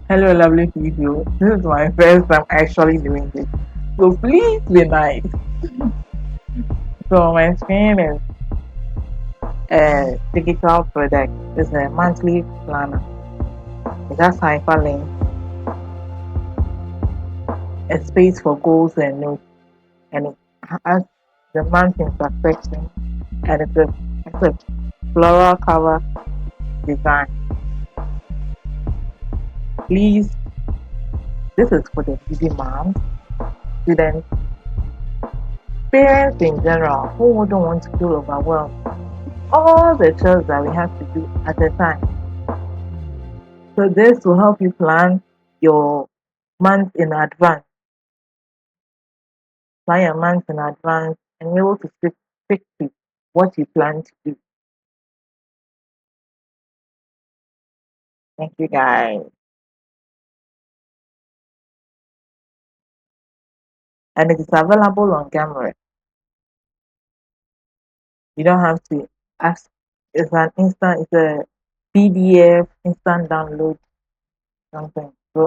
Hello, lovely people. This is my first time actually doing this. So please be nice. So my screen is a digital product. It's a monthly planner. It has hyperlinks, a space for goals and notes, and it has the month in perspective, and it's a floral cover design. Please, this is for the busy moms, students, parents in general who wouldn't want to feel overwhelmed. All the chores that we have to do at a time. So this will help you plan your month in advance, plan your month in advance, and you're able to stick to what you plan to do. Thank you guys. And it is available on Gumroad. You don't have to ask. It's a PDF, instant download something.